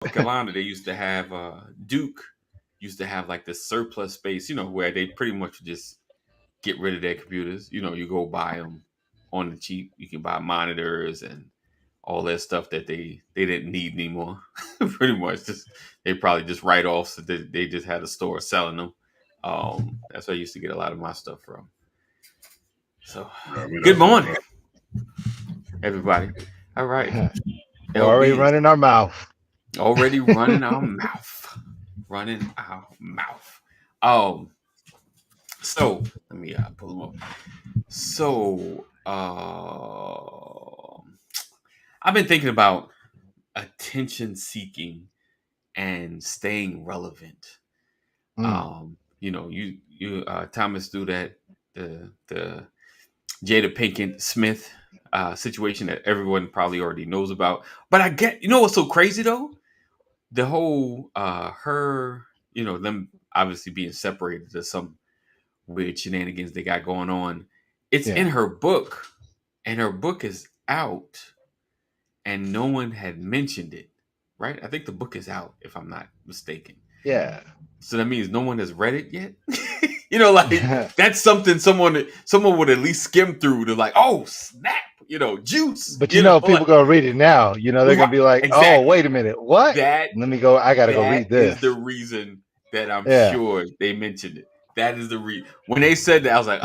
North Carolina, they used to have Duke used to have like this surplus space, where they pretty much just get rid of their computers. You go buy them on the cheap. You can buy monitors and all that stuff that they didn't need anymore. Pretty much, just they probably just write offs. So they just had a store selling them. That's where I used to get a lot of my stuff from. So, Yeah, we good don't know. morning, everybody. All right, We're already LB is running our mouth. already running our mouth, running our mouth. Um, so let me pull them up. So, I've been thinking about attention seeking and staying relevant. Mm, You Thomas threw that the Jada Pinkett Smith situation that everyone probably already knows about. But I get, what's so crazy though? The whole her, them obviously being separated to some weird shenanigans they got going on. It's in yeah, her book, and her book is out, and no one had mentioned it. Right? I think the book is out, if I'm not mistaken. yeah. So that means no one has read it yet. Like that's something someone would at least skim through to like, oh snap, juice. But people Like gonna read it now. They're gonna right, be like, "Oh, exactly. wait a minute, what? That Let me go. I gotta go that read is this." the reason that I'm Yeah. sure they mentioned it. That is the reason. When they said that, I was like,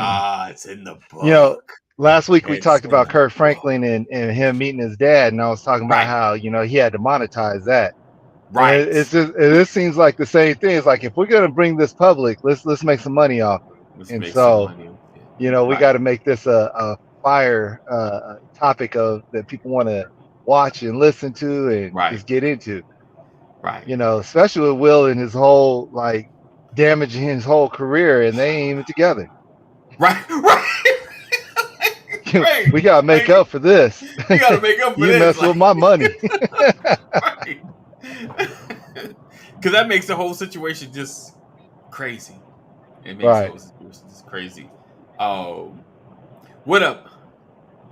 it's in the You know, book. Last week we It's talked in about the Kirk book. Franklin and him meeting his dad, and I was talking about Right, how he had to monetize that. And right. this seems like the same thing. It's like if we're gonna bring this public, let's make some money off of it. Let's And make some so money off it. we Right, got to make this a fire topic of that people want to watch and listen to and right, just get into. right, Especially with Will and his whole like damaging his whole career, and they ain't even together. right, right, right. We gotta make Like up for this. you got to make up for You this. mess with Like my money. right. Because that makes the whole situation just crazy. It makes the Right. whole situation just crazy. Um, what up,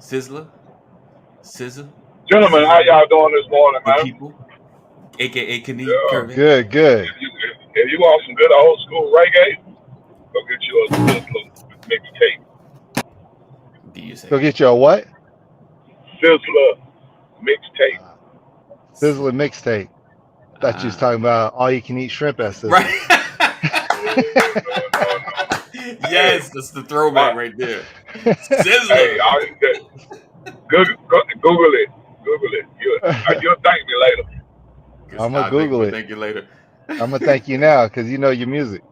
Sizzler, Sizzle, Gentlemen, how Sizzle, y'all doing this morning, the man? people, aka Kaneem Yeah. Kirvin. Good. Good. If you want some good old school reggae, go get you a Sizzler mixtape. Do you Go say get you a what? Sizzler mixtape. Uh, Sizzler mixtape. Thought you was ah talking about all you can eat shrimp at right? Sizzler. No. Hey, Yes, that's the throwback what? right there. Hey, Sizzler. Google it. Google it. You'll thank me later. Because I'm gonna I think Google we'll it. thank you later. I'm gonna thank you now because you know your music.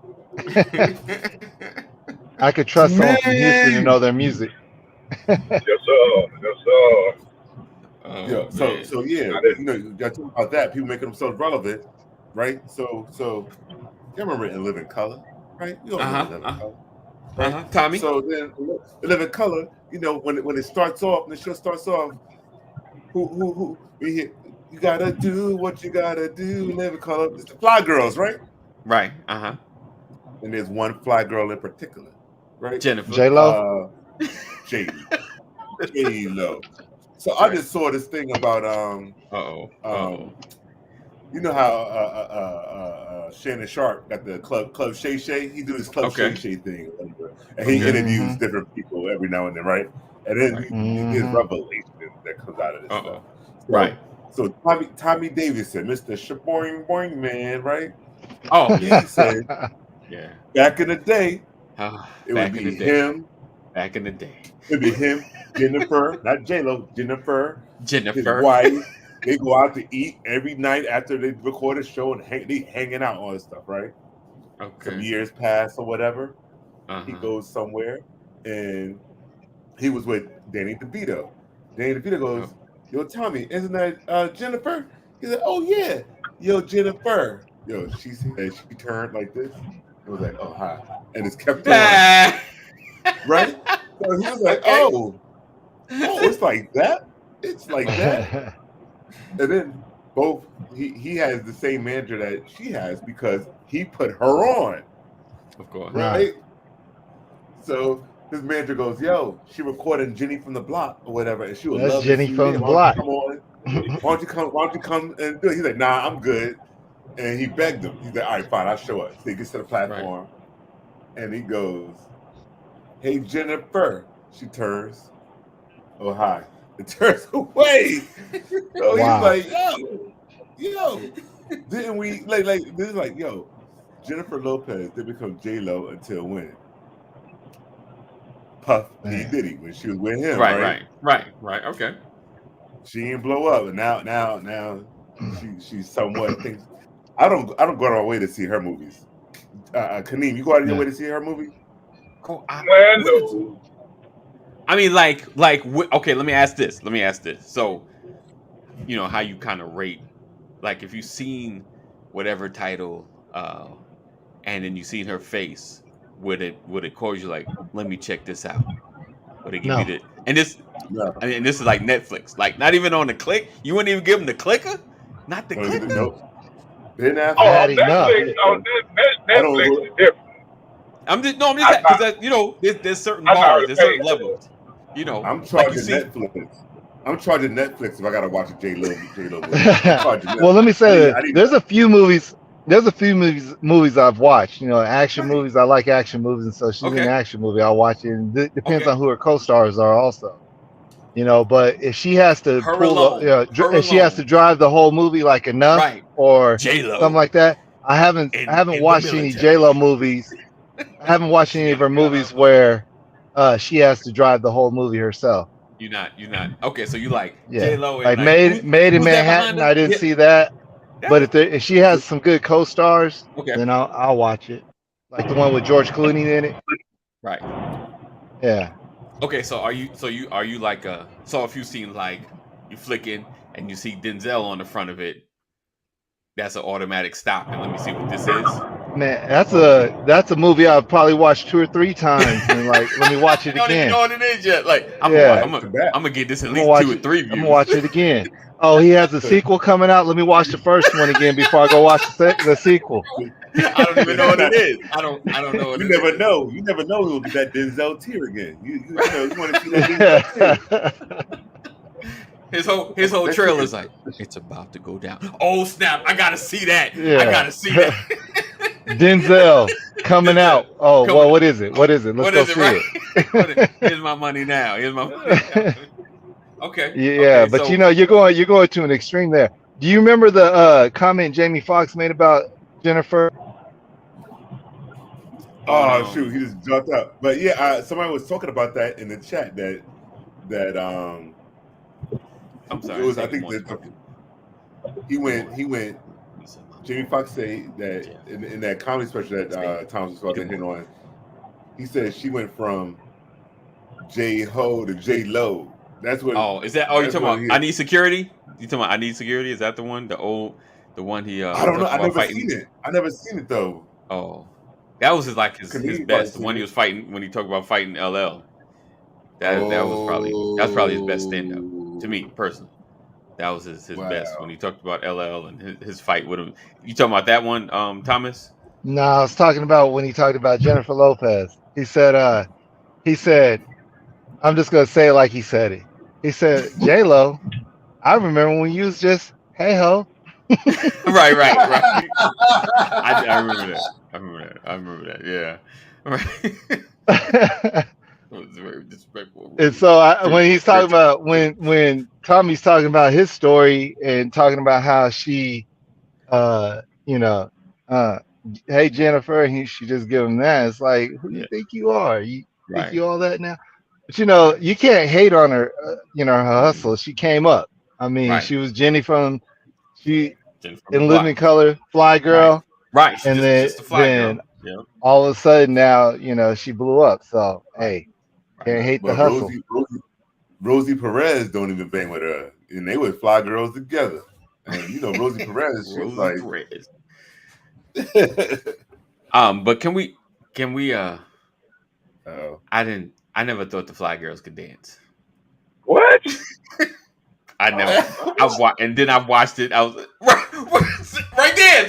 I could trust someone from Houston to Man. know their music. Yes, sir. Yes, sir. Yeah. Oh So man. so yeah, I didn't. you got to talk about that. People making themselves relevant, right? So you remember In Living Color, right? We all Uh know In huh. Living Color, Uh right? huh. Tommy. So then In Living Color, when it starts off, and the show starts off, who we hit. You gotta do what you gotta do. Living Color. It's the Fly Girls, right? Right. Uh huh. And there's one Fly Girl in particular, right? Jennifer. J Lo. Uh, J Lo. So I Right. just saw this thing about Uh oh. Uh um oh. you know how Shannon Sharp got the Club Shay Shay. He do this Club Shay Okay. Shay thing, and he Okay. interviews Mm-hmm. different people every now and then, right? And then Right. there's Mm-hmm. revelation that comes out of this Uh stuff. oh. Right. So Tommy Davidson, Mr. Shaboing Boing Man, right? Oh He yeah. said Yeah. back in the day, it would Back in the be day. him, Back in the day. Jennifer, not J Lo, Jennifer, his Jennifer. wife. They go out to eat every night after they record a show and they hanging out all this stuff, right? Some Okay. years pass or whatever. Uh He huh. goes somewhere and he was with Danny DeVito. Danny DeVito goes, Oh. "Yo, Tommy, isn't that Jennifer?" He said, "Oh yeah, yo, Jennifer." Yo, she said she turned like this. It was like, "Oh hi," and it's kept on, right? So he was like, Okay. "Oh, it's like that. It's like that." And then both he has the same manager that she has because he put her on, Of course. Right. right? So his manager goes, "Yo, she recording Jenny from the Block or whatever, and she would That's love Jenny to see from you. the Why don't Block. you come on? Why don't you come and do it?" He's like, "Nah, I'm good." And he begged him. He's like, "All right, fine, I'll show up." So he gets to the platform, and he goes, "Hey, Jennifer." She turns. "Oh, hi." It turns away. So Wow. he's like, yo, didn't we like this is like, yo, Jennifer Lopez did become J-Lo until when? Puff P. Man. Diddy, when she was with him, Right. Okay. She didn't blow up, and now she's somewhat thinks. I don't go out of my way to see her movies. Kaneem, you go out of your way to see her movie? Oh, Well, I mean, okay. Let me ask this. So, you know how you kind of rate, like if you've seen whatever title, and then you seen her face, would it cause you like, let me check this out? Would it give you the and this? No. I mean, this is like Netflix, like not even on the click. You wouldn't even give them the clicker, not the clicker. Nope. They're not. Netflix, Netflix is different. I'm just because you know there's certain bars, there's certain levels. You know, I'm charging Netflix. I'm charging Netflix if I gotta watch a J-Lo movie. Well, let me say that there's a few movies I've watched. You know, action movies. I like action movies, and so she's in an action movie, I'll watch it. And it depends on who her co-stars are, also. You know, but if she has to if she has to drive the whole movie like Enough or J-Lo, something like that, I haven't watched any J-Lo movies. I haven't watched any of her movies where she has to drive the whole movie herself. You're not. Okay, so you like J-Lo and like Made in Manhattan. I didn't see that, but if she has some good co-stars, then I'll watch it. Like the one with George Clooney in it. Right. Yeah. Okay, so are you like so if you seen like you flicking and you see Denzel on the front of it, that's an automatic stop and let me see what this is. Man, that's a movie I've probably watched 2 or 3 times and like let me watch it again. Don't even know what it is yet. Like I'm gonna get this at least 2 or 3 views. I'm gonna watch it again. Oh, he has a sequel coming out. Let me watch the first one again before I go watch the sequel. I don't even know what it is. I don't know what you it never is. know. You never know who'll get that Denzel tear again. You want to see that Denzel tear. His whole trailer is like, it's about to go down. Oh snap! I gotta see that. I gotta see that. Denzel coming out. Oh well, what is it? Let's go see it. Here's my money now. Okay. Yeah, but so, you know, you're going to an extreme there. Do you remember the comment Jamie Foxx made about Jennifer? Oh shoot, he just jumped up. But yeah, somebody was talking about that in the chat that I'm sorry. It was, I think that he went. Jamie Foxx said that in that comedy special that Thomas was talking on. He said she went from J-Ho to J-Lo. That's what. Oh, is that? Oh, you talking about I Need Security? You talking about I Need Security? Is that the one? The one he. I don't know. I never seen it. I never seen it though. Oh, that was his best. The one he was fighting when he talked about fighting LL. That was probably his best stand up to me personally. That was his best when he talked about LL and his fight with him. You talking about that one, Thomas? No, I was talking about when he talked about Jennifer Lopez. He said, I'm just gonna say it like he said it. He said, J-Lo, I remember when you was just hey ho. right. I remember that. Yeah. Right. It was very disrespectful. And so when he's talking about when Tommy's talking about his story and talking about how she, hey Jennifer, and she just give him that. It's like, who do you think you are? You think you all that now? But you can't hate on her. Her hustle. She came up. I mean, she was Jenny from In Living Color, Fly Girl. Right. And then all of a sudden now, she blew up. So hey. Can't hate the hustle. Rosie Perez don't even bang with her, and they would Fly Girls together. And Rosie Perez, she was like, but can we? I never thought the Fly Girls could dance. What? I never. And then I watched it. I was right there.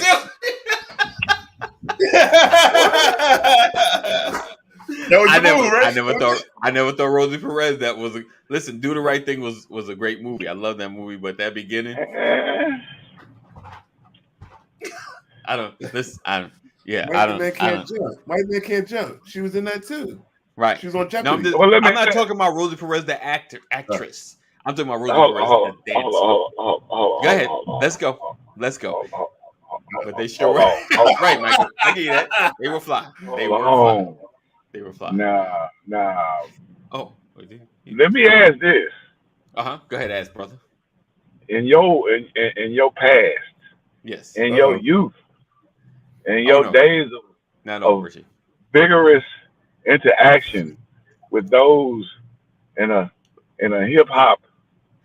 I never thought Rosie Perez. That was listen. Do the Right Thing was a great movie. I love that movie, but that beginning, I don't. Listen, I don't. Yeah, Mighty I don't. Man I Can't don't. Jump. Mighty Man Can't Jump. She was in that too. Right. She was on No, Jeopardy. I'm not talking about Rosie Perez, the actress. I'm talking about Rosie Perez, the dancer. Go ahead. Let's go. Let's go. But they sure were right, Michael. I get that. They were fly. They were fly. They were fly. Nah. Oh. Let me ask this. Go ahead, ask, brother. In your past, yes, in your youth, in your days of vigorous interaction with those in a hip hop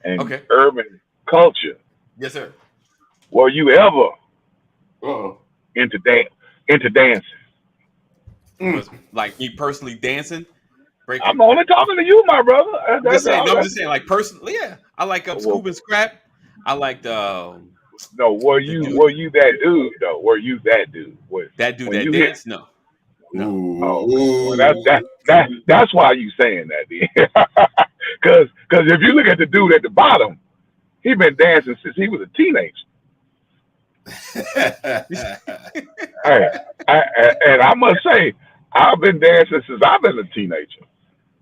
and urban culture. Yes, sir. Were you ever into dancing? Like me personally dancing? I'm only talking to you, my brother. I'm just saying, like personally, yeah. I like scoop and scrap. I like the. No, were you that dude though? Were you that dude? That dude that dance? No. Well, that's why you saying that, because if you look at the dude at the bottom, he been dancing since he was a teenager. And I must say, I've been dancing since I've been a teenager.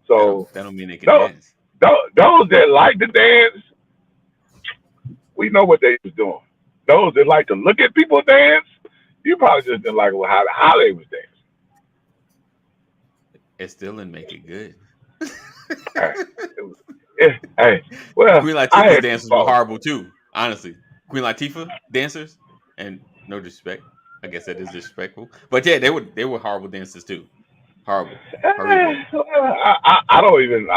So that don't mean they can dance. Those that like to dance, we know what they was doing. Those that like to look at people dance, you probably just didn't like how they was dancing. It still didn't make it good. Well, Queen Latifah's dancers were horrible too. Honestly, Queen Latifah dancers, and no disrespect, I guess that is disrespectful, but yeah, they were horrible dancers too. Horrible. I don't even.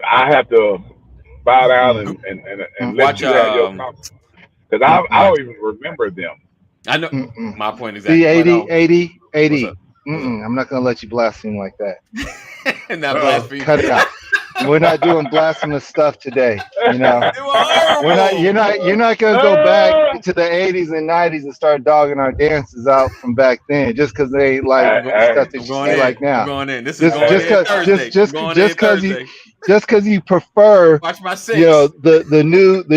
I have to bow down and let you have your comment, because I don't even remember them. I know my point exactly. See, 80. I'm not gonna let you blaspheme like that. Not blaspheme. Cut it out. We're not doing blasphemous stuff today. You know, we're not. You're not gonna go back to the 80s and 90s and start dogging our dances out from back then just because they ain't like stuff that you see like now. Going in. This is just because you prefer. Watch my six. You know the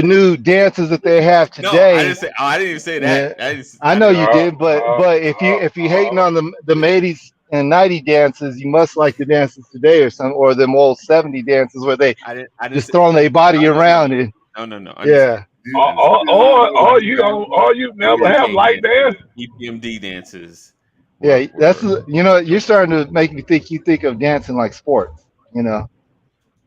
new dances that they have today. No, I didn't even say that. Yeah, I know you did, but if you hating on the 80s and 90 dances, you must like the dances today or them old 70 dances where they just throwing their body around and no. Yeah. Or you never have light dance. EPMD dances. Yeah, that's you're starting to make me think you think of dancing like sports. You know,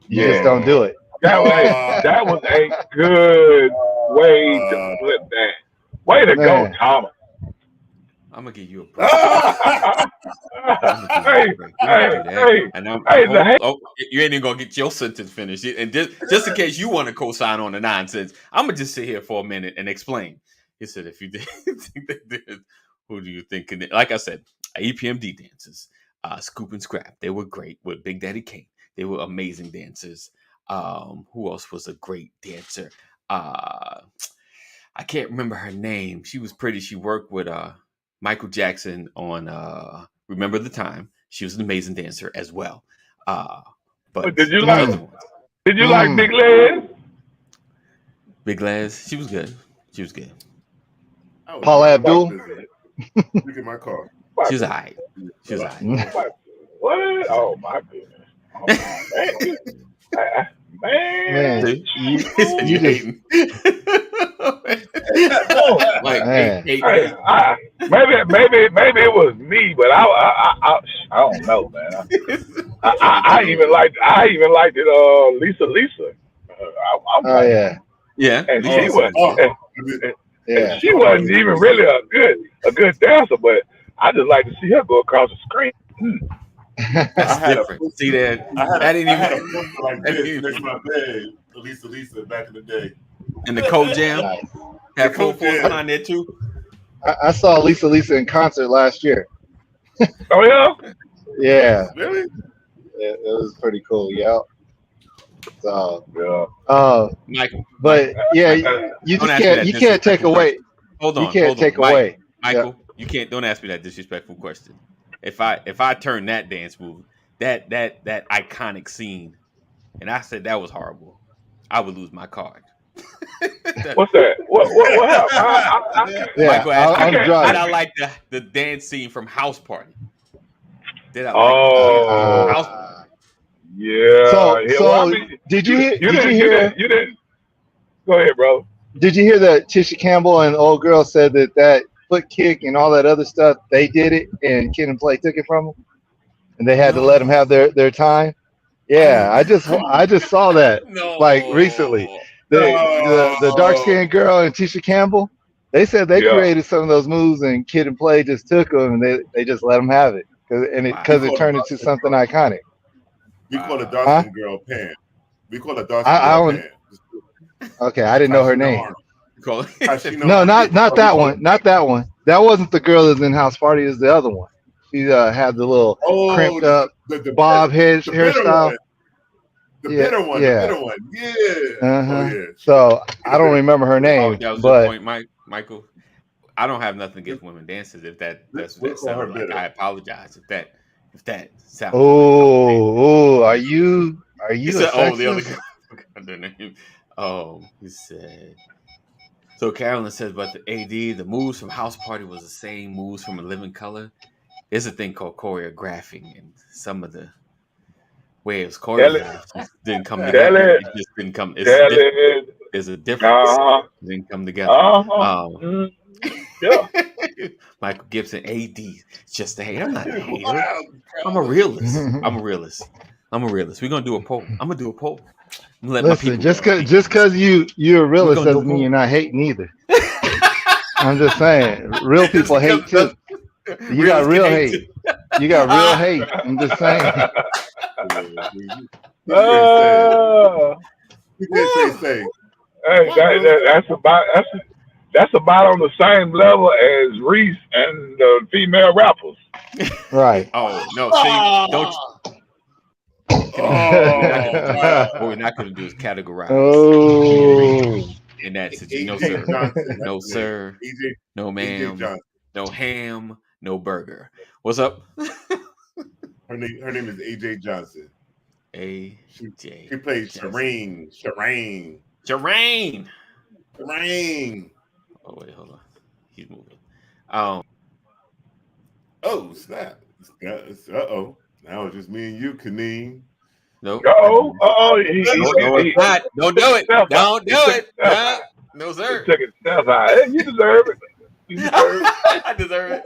you just don't do it. That was a good way to put that. Way to go, Thomas. I'm gonna give you a break. You ain't even gonna get your sentence finished. And just in case you want to co-sign on the nonsense, I'm gonna just sit here for a minute and explain. He said, "If you did think they did, who do you think?" Like I said, EPMD dancers, Scoop and Scrap, they were great with Big Daddy Kane. They were amazing dancers. Who else was a great dancer? I can't remember her name. She was pretty. She worked with Michael Jackson on Remember the Time. She was an amazing dancer as well. But did you like Big Les? Big Les, she was good. Paula Abdul. Look at my car. She was alright. What? Oh my goodness. Oh, man. You hating. Maybe it was me, but I don't know, man. I even liked it. Lisa. Yeah. And she wasn't even really a good dancer, but I just like to see her go across the screen. That's different. See that? I didn't even like this next to my bed. Lisa back in the day. And the Cold Jam had full on there too. I saw Lisa in concert last year. Oh yeah? Yeah. Really? It was pretty cool. Yeah. So Michael. But yeah, you can't take away. Hold on. You can't take away. Michael, you can't. Don't ask me that disrespectful question. If I turn that dance move, that iconic scene, and I said that was horrible. I would lose my card. What's that? What happened? Michael asked me, I'm did driving. I like the dance scene from House Party? Did I like House Party? Yeah. So did you hear? You didn't. Go ahead, bro. Did you hear that Tisha Campbell and old girl said that foot kick and all that other stuff, they did it and Kid and Play took it from them, and they had to let them have their time? Yeah, I just saw that like recently. The dark skinned girl and Tisha Campbell, they said they created some of those moves and Kid and Play just took them and they just let them have it because it turned into something iconic. We call it dark skin girl Pam. We call it dark skin girl Pam. Okay, I didn't know her name. No, not that one. Not that one. That wasn't the girl that's in House Party. It was the other one. She had the little crimped up bob hairstyle. The bitter one. Yeah. The bitter one. Yeah. Uh-huh. Yeah. So I don't remember her name. That was but your point, Michael. I don't have nothing against women dancers. If that's what that sounded like, I apologize. If that sounds. Oh, are you? He said, the other girl. Their name. He said. So Carolyn says, but the AD, the moves from House Party was the same moves from A Living Color. There's a thing called choreographing, and some of the waves choreographed didn't come together. It just didn't come. There's a difference. It didn't come together. Yeah. Michael Gibson, AD, just a hater. I'm not a hater. I'm a realist. We're gonna do a poll. I'm gonna do a poll. Listen, just because you're a realist doesn't mean you're not hating either. I'm just saying, real people hate too. You got real hate. You got real hate. I'm just saying. Hey, that's about on the same level as Reese and the female rappers. Right. Oh no! See, don't. What we're not going to do is categorize. And that's it. No sir, no sir, no ma'am, no ham, no burger. What's up? Her name is AJ Johnson. AJ. She plays Shireen. Oh wait, hold on. He's moving. Oh snap! Uh-oh. Now it's just me and you, Kaneen. Nope. Don't do it. Don't do it. No, sir. Check yourself out. You deserve it. I deserve it.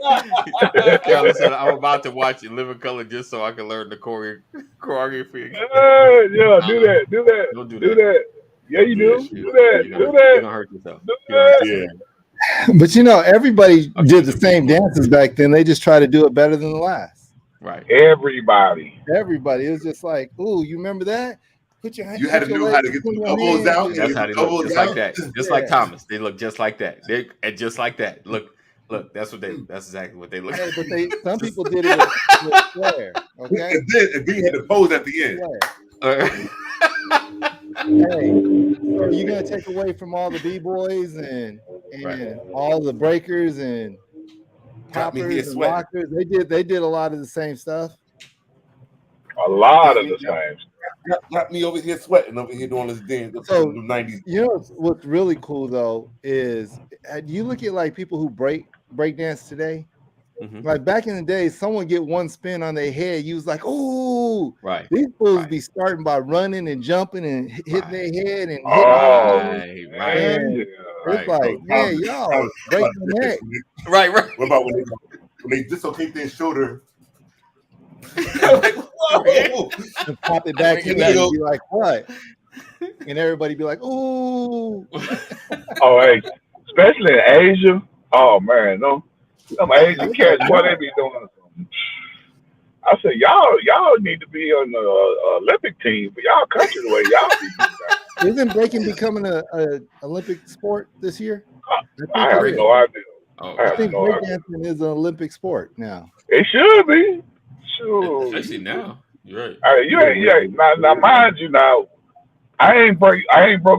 Carolyn said, I'm about to watch In Living Color just so I can learn the choreography. Yeah, do that. Don't do that. Yeah, you do. Do that. You're going to hurt yourself. Yeah. But everybody did the same dances back then. They just try to do it better than the last. Right. Everybody. It was just like, ooh, you remember that? Put your hand. You had to know how to get the elbows out. That's how they look, just like that. Just like Thomas. They look just like that. And just like that. Look, that's exactly what they look like. But some people did it with flair. Okay. And then you had to pose at the end. Hey, so you're gonna take away from all the B-boys and all the breakers and poppers and rockers. They did a lot of the same stuff. A lot of the same. Got me over here sweating over here doing this dance So, the 90s. You know what's really cool though is you look at like people who break dance today. Mm-hmm. Like back in the day, someone get one spin on their head, you was like, "Oh, right." These fools be starting by running and jumping and hitting their head and hitting right. It's like, man, y'all break the neck. Right. What about when they dislocate their shoulder? Like, whoa! And pop it back in and be like, what? And everybody be like, ooh. Oh, hey, especially in Asia. Oh man, no. Some Asian cats, what they be doing? I said, y'all need to be on the Olympic team for y'all country the way y'all be. Isn't breaking becoming an Olympic sport this year? I have no idea. I think breakdancing is an Olympic sport now. It should be. Sure. Especially now. You're right. Now, mind you, now I ain't broke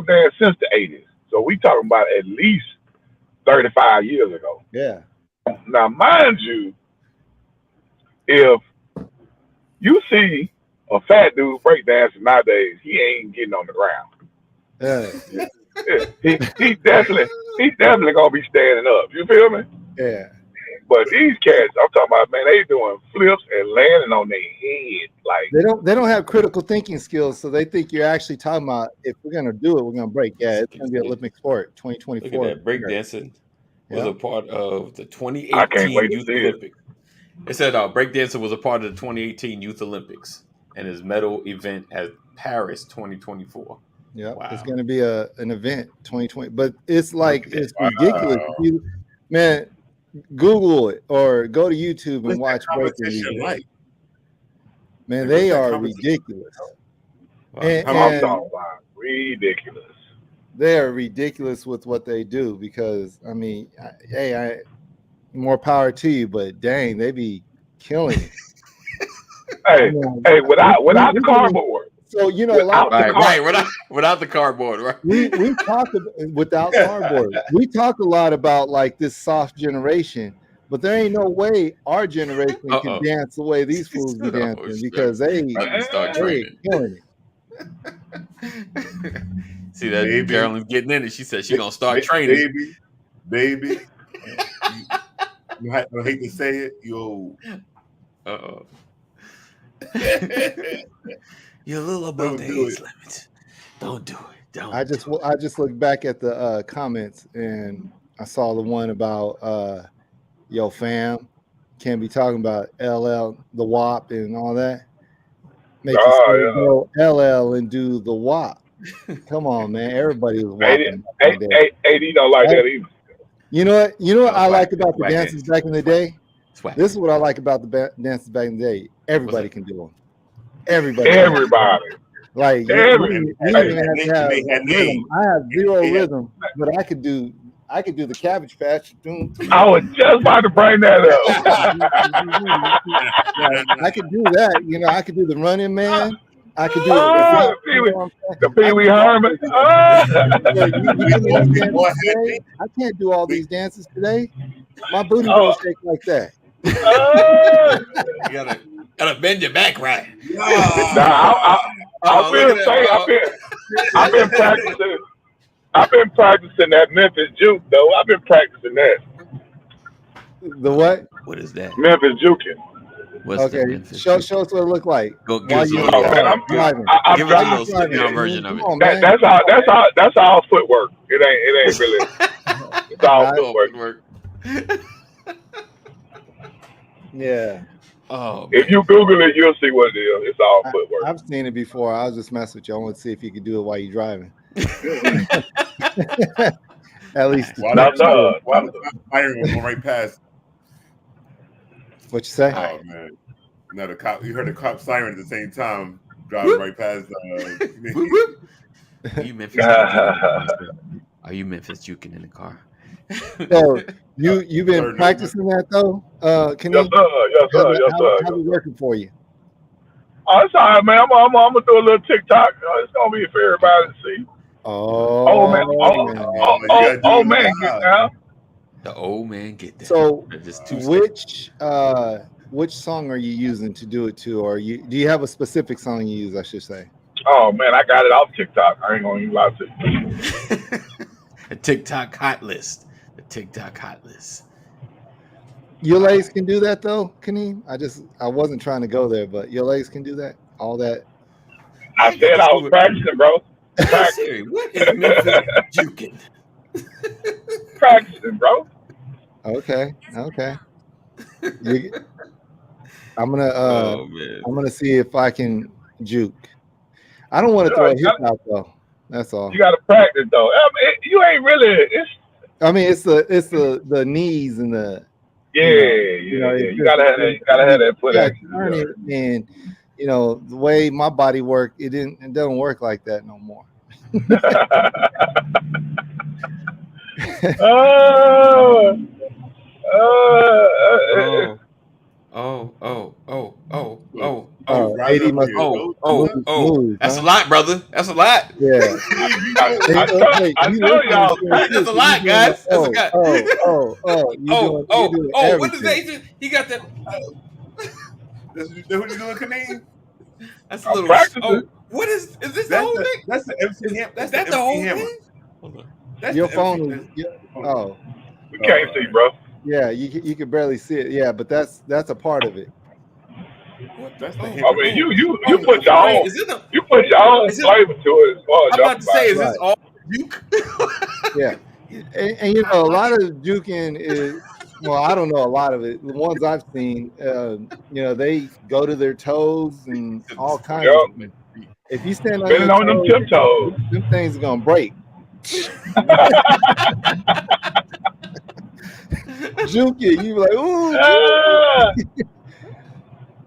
dance since the 80s. So we talking about at least 35 years ago. Yeah. Now, mind you, if You see a fat dude breakdancing nowadays, he ain't getting on the ground. Yeah. He's definitely gonna be standing up. You feel me? Yeah. But these cats, I'm talking about, man, they doing flips and landing on their head. Like, They don't have critical thinking skills, so they think you're actually talking about if we're gonna do it, we're gonna break. Yeah, it's gonna be Olympic sport, Look 2024. at that. Breakdancing was Yeah. a part of the I can't 2018 wait to Youth see it. Olympics. It said breakdancing was a part of the 2018 Youth Olympics and his medal event at Paris 2024. Yeah, Wow. it's going to be an event 2020, but it's like Look at it's ridiculous. Man, Google it or go to YouTube and What's that watch breaking competition videos. like? Man, Like, they what's that are competition? ridiculous. Wow. And, I'm and talking about ridiculous. they are ridiculous with what they do because I mean, hey, more power to you, but dang, they be killing it. Hey, You know, hey, without the cardboard. So you know, a lot Without of the Right. Without the cardboard, right? we talk without cardboard. We talk a lot about like this soft generation, but there ain't no way our generation can dance the way these fools be dancing because they start they training. killing it. See that Baby. Carolyn's getting in it. She said she's gonna start training. Baby. I hate to say it, yo. You're a little above the age limit. Don't do it. Don't. I just looked back at the comments and I saw the one about yo fam can't be talking about LL the WAP and all that. Make you go LL and do the WAP. Come on, man. Everybody was WAPing. AD don't like that either. You know what I like about the dances back in the day? This is what I like about the dances back in the day. Everybody can do them. Everybody. Like you didn't have to have rhythm. I have zero rhythm, but I could do the Cabbage Patch. I was just about to bring that up. I could do that. You know, I could do the Running Man. I could do the Pee Wee Herman. I can't do all these dances today. My booty don't shake like that. You gotta bend your back right. I've been practicing. I've been practicing that Memphis juke though. I've been practicing that. The what? What is that? Memphis juking. Okay, show us what it look like. Go give us a little version of it. That's all footwork. It ain't really. It's all footwork. Yeah. Oh. If you Google it, you'll see what it is. It's all footwork. I've seen it before. I was just messing with you. I want to see if you could do it while you're driving. At least. Why the siren was going right past? What you say? Oh man! No, you heard the cop siren at the same time, driving right past. Are you Memphis? Are you Memphis juking in the car? So you've been practicing that though? Yes, sir. How's it working for you? Oh, it's all right, man. I'm gonna do a little TikTok. It's gonna be for everybody to see. Oh man! Man, get down. The old man get down. So which song are you using to do it to, or do you have a specific song you use? I should say. Oh man, I got it off TikTok. I ain't gonna even lie to you. The TikTok hot list. Your legs can do that though, Kaneem. I wasn't trying to go there, but your legs can do that. All that. I said I was practicing, bro. Siri, what is Memphis juking? Practicing, bro. Okay. I'm gonna see if I can juke. I don't want to throw a hip hop though. That's all. You gotta practice though. You ain't really. It's the knees and the. Yeah. You gotta have that foot action. And the way my body worked, it doesn't work like that no more. That's a lot, brother. That's a lot. Yeah. I tell y'all, that's a lot, guys. That's a lot. What is that? He got that. That's what you doing, Kaneen? That's a little. practicing. What is this? The That's whole the thing? that's the MC Hammer. Is that the whole thing? Hold on. That's Your the phone MC. is. Oh, We can't see, bro. yeah. You can barely see it. Yeah, but that's a part of it. That's the I Hammer. mean, you put your Wait, own is it you put your own flavor to it. As far as I'm about to say, is Right. this all Duke? Yeah, and you know, a lot of juking is. Well, I don't know a lot of it. The ones I've seen, you know, they go to their toes and all kinds of things. If you stand on spinning your on them toes, tiptoes. them things are gonna break. Juke it, you be like, ooh. Ah,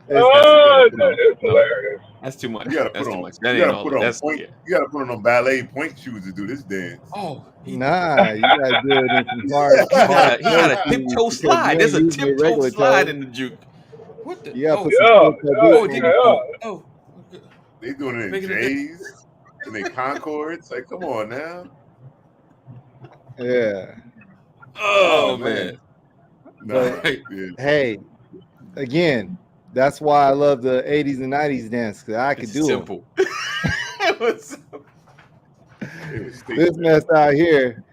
it's hilarious. That's too much. You gotta That's put too on. much. That You ain't gotta all. put on That's point. yeah. You gotta put on them ballet point shoes to do this dance. Oh, Nah, you gotta do it in some hard. he got a shoes tiptoe because slide. you There's ain't a using your tiptoe regular slide toes. in the juke. What the? You gotta Oh, put some oh. They doing it in Making a J's and they Concords. Like, come on now. Yeah. Oh man. Nah, But yeah. hey, again, that's why I love the 80s and 90s dance because I could It's do simple. It was It was this mess out here.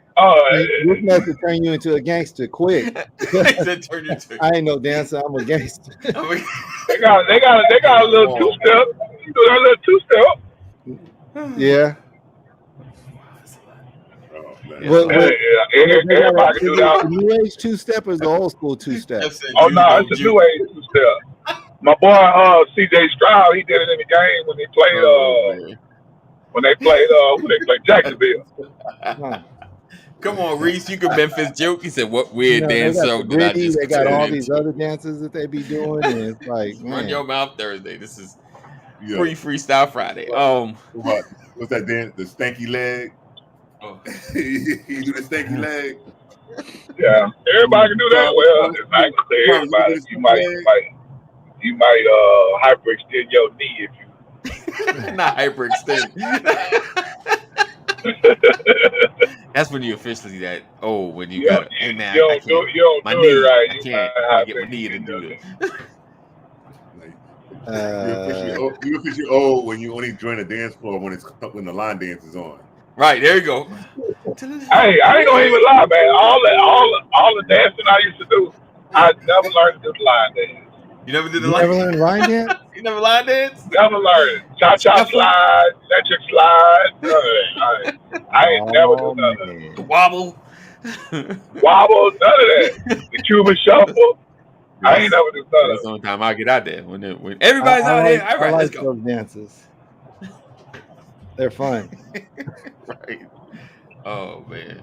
This mess will turn you into a gangster quick. I ain't no dancer. I'm a gangster. They got a little two step. You do that little two step. Yeah. Everybody can do that. The new age two step is the old school two step. Oh no, it's a new age two step. My boy CJ Stroud, he did it in the game when they played who they played Jacksonville. Come on, Reese, you could Memphis joke. He said, "What weird dance song did I just?" They got all these other dances that they be doing, and it's like, man. Run Your Mouth Thursday. This is Freestyle Friday. What's that dance? The stanky leg. Oh. You do the stanky leg. Yeah, everybody can do that. Well, it's not gonna say everybody. You might hyperextend your knee if you. Not hyperextend. That's when you officially that. Oh, when you got you don't do it right. I can't get my knee to do this. You officially old when you only join a dance floor when the line dance is on. Right, there you go. Hey, I ain't gonna even lie, man. All the dancing I used to do, I never learned to do the line dance. You never did the line? Never learned line dance? You never line dance? Never learned. Cha-cha slide, electric slide, none of that. I ain't never do none of that. Wobble, none of that. The Cuban shuffle. I ain't never do none of that. That's the only time I get out there when everybody's out there. All right, let's go. Those dances. They're fun. Right. Oh man.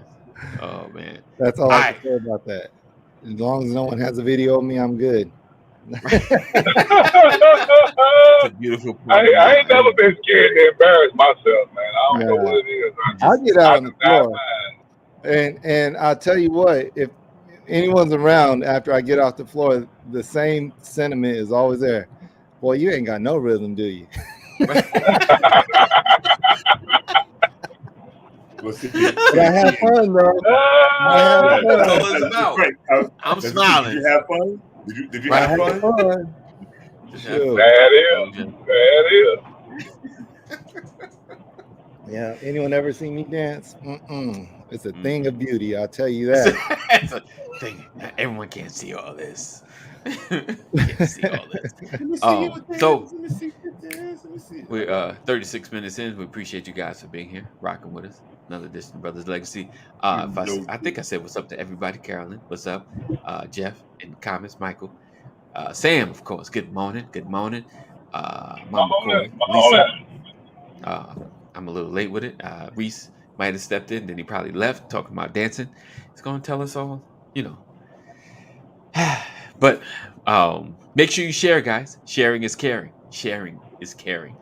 That's all I can say about that. As long as no one has a video of me, I'm good. It's a beautiful I ain't never been scared to embarrass myself, man. I don't know what it is. I get out on the floor. And I'll tell you what, if anyone's around after I get off the floor, the same sentiment is always there. Boy, you ain't got no rhythm, do you? But I have fun, though. That's all it's about. I'm smiling. Did you have fun? Did you have fun? Sure. That is. Yeah. Anyone ever seen me dance? It's a thing of beauty. I'll tell you that. It's a thing. Everyone can't see all this. Can't see all this. We're 36 minutes in. We appreciate you guys for being here, rocking with us. Another edition of Brothers Legacy. I think I said what's up to everybody. Carolyn, what's up? Jeff in the comments. Michael, Sam, of course. Good morning. Mama Corey, Lisa. I'm a little late with it. Reese might have stepped in, then he probably left talking about dancing. He's going to tell us all, But make sure you share, guys. Sharing is caring. Sharing is caring.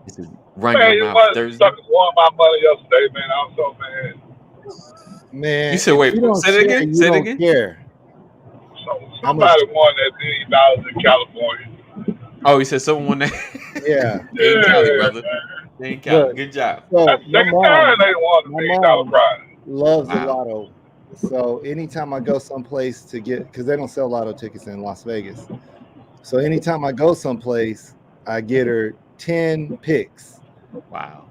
This is Run Your Mouth Thursday. Suckers won my money yesterday, man. I'm so mad. Man, you said wait. Say it again. Say it again. Somebody won that $1 in California. Oh, he said someone won that. Yeah. In Cali, brother. In Cali. Good job. So that's the second time they won the $1 prize. Loves the lotto. So anytime I go someplace to get, because they don't sell lotto tickets in Las Vegas. So anytime I go someplace, I get her 10 picks. Wow.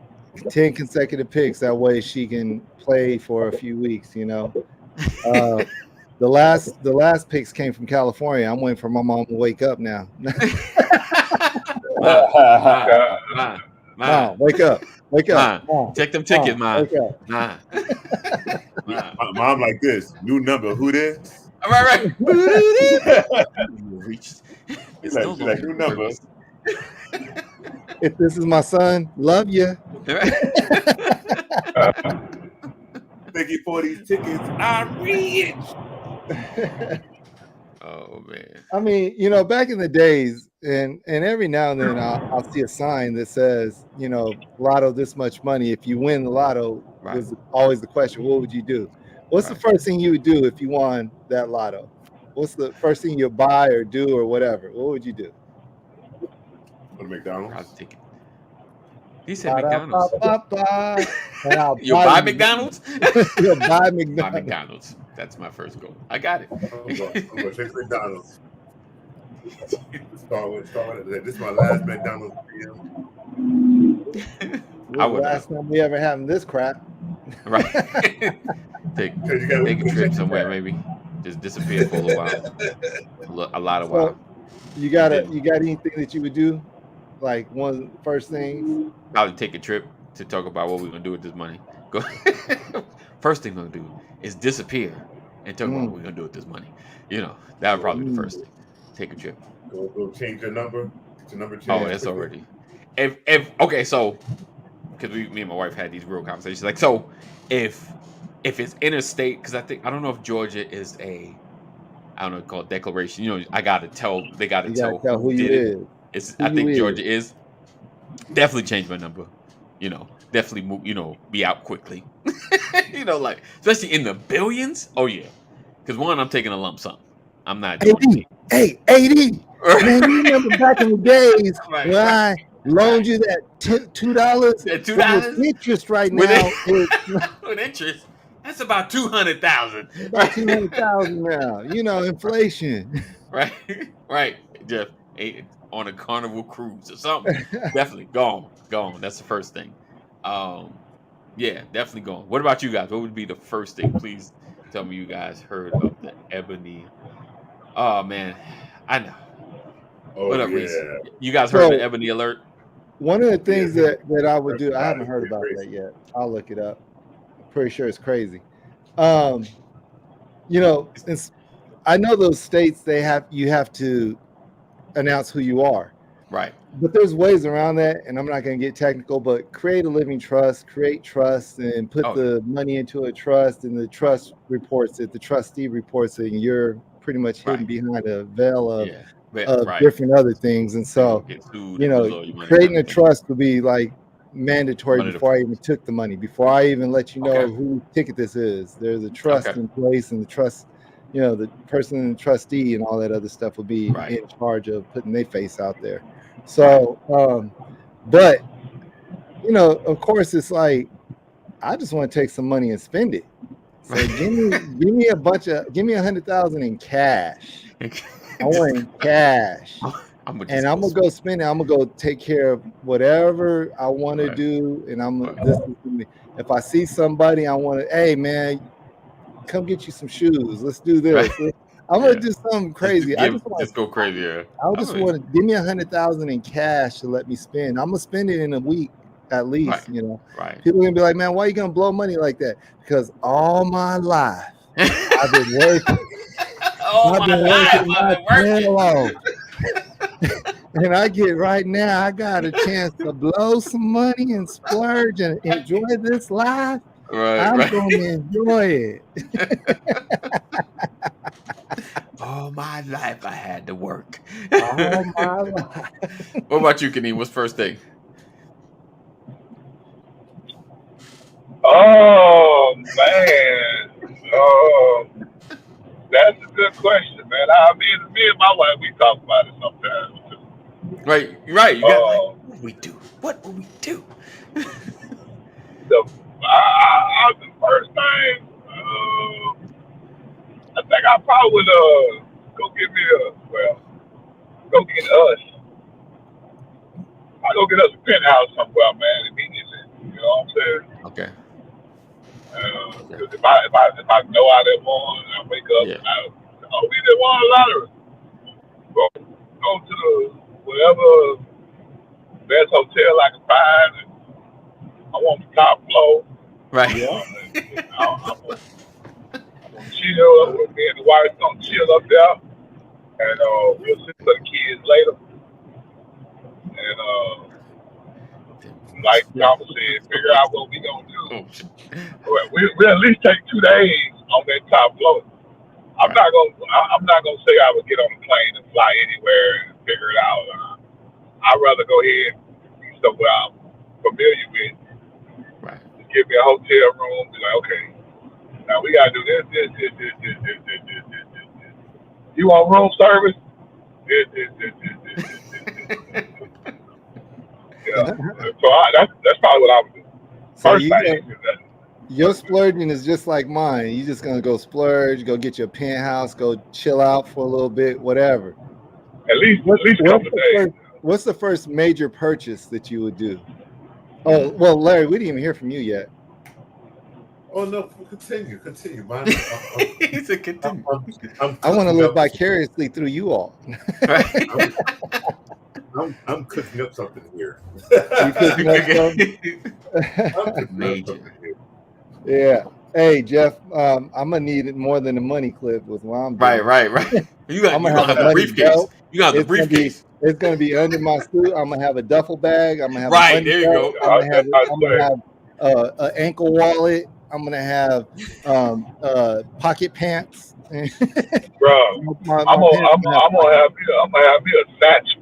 10 consecutive picks. That way she can play for a few weeks, you know. The last picks came from California. I'm waiting for my mom to wake up now. Mom, wake up. Wake up. Mom, check them tickets, Mom. Wake up. Mom like this. New number. Who this? Right. Reached. She's like, new number. If this is my son, love you. Thank you for these tickets. I'm rich. Oh man. I mean, you know, back in the days, and every now and then I'll see a sign that says, you know, lotto this much money. If you win the lotto, was always the question, what would you do? What's the first thing you would do if you won that lotto? What's the first thing you'd buy or do or whatever? What would you do? Go to McDonald's. He said McDonald's. You'll buy McDonald's? You'll buy McDonald's. Buy McDonald's. That's my first goal. I got it. I'm going to fix McDonald's. Start with this is my last McDonald's deal. Last time we ever having this crap. Right. Take a trip somewhere, maybe. Just disappear for a little while. A lot of while. You got anything that you would do? Like one of the first things? Probably take a trip to talk about what we're gonna do with this money. First thing we're gonna do is disappear and talk about what we're gonna do with this money. You know, that would probably be the first thing. Take a trip. Go change your number. Get your number changed. Oh, that's already. If okay, so because me and my wife had these real conversations. Like, so if it's interstate, because I don't know if Georgia is called declaration. You know, they got to tell who you did it. I think Georgia is. Definitely change my number. You know, definitely move. You know, be out quickly. You know, like especially in the billions. Oh yeah, because I'm taking a lump sum. I'm not. AD. Man, you remember back in the days when I loaned you that $2? That $2 interest right now. With interest, that's about 200,000. About 200,000 now. You know, inflation. Right, Jeff. On a Carnival cruise or something. Definitely gone. That's the first thing. Yeah, definitely gone. What about you guys? What would be the first thing? Please tell me you guys heard of the Ebony. Oh man, I know. Oh, what up, yeah. Reese? You guys heard of the Ebony Alert? One of the things that I would do, I haven't heard about that yet. I'll look it up. I'm pretty sure it's crazy. You know, I know those states you have to announce who you are. Right. But there's ways around that, and I'm not going to get technical, but create a living trust, create trust, and put the money into a trust, and the trust reports it, the trustee reports it, and you're pretty much hidden behind a veil of different other things. And so, you know, creating a trust would be like mandatory before I even took the money, before I even let you know whose ticket this is. There's a trust in place, and the trust, you know, the person and the trustee and all that other stuff will be in charge of putting their face out there. So, but, you know, of course, it's like, I just want to take some money and spend it. So give me $100,000 in cash. I want in cash. I'm gonna go spend it. I'm gonna go take care of whatever I want to do. And if I see somebody, I want to, hey man, come get you some shoes. Let's do this. I'm gonna do something crazy. I just go crazy. Yeah. I just want to give me $100,000 in cash to let me spend. I'm gonna spend it in a week at least. You know, people are gonna be like, man, why are you gonna blow money like that? Because all my life I've been working. And I get right now, I got a chance to blow some money and splurge and enjoy this life. I'm gonna enjoy it. All my life I had to work. All my life. What about you, Kenny? What's first thing? Oh man. That's a good question, man. Me and my wife, we talk about it sometimes too. Right. You got what will we do? The first thing, I probably would go get me go get us. I go get us a penthouse somewhere, man, immediately. You know what I'm saying? Okay. Because if I know I didn't want, I wake up Yeah. and we didn't want a lottery. Go to the whatever best hotel I can find. And I want the top floor. Right. I'm gonna chill. Me and the wife gonna chill up there, and we'll see the kids later. And like Thomas said, figure out what we gonna do. We'll at least take 2 days on that top floor. I'm not gonna say I would get on a plane and fly anywhere and figure it out. I'd rather go ahead and be somewhere I'm familiar with. Right. Just give me a hotel room. Be like, okay, now we gotta do this. You want room service? Yeah. So that's probably what I would do. So your splurging is just like mine. You're just gonna go splurge, go get your penthouse, go chill out for a little bit, whatever. At least a couple of days. What's the first major purchase that you would do? Oh, well, Larry, we didn't even hear from you yet. Oh no, continue. Mine. He said continue. I want to live vicariously through you all. Right. I'm cooking up something here. You cooking up something? Major. Yeah. Hey, Jeff, I'm gonna need more than a money clip with what I'm doing. Right. You gonna have the money briefcase. belt. You got the briefcase. It's gonna be under my suit. I'm gonna have a duffel bag. I'm gonna have Right, a money there you belt. go. I'm gonna have an ankle wallet. I'm gonna have pocket pants. Bro, I'm gonna have me a satchel.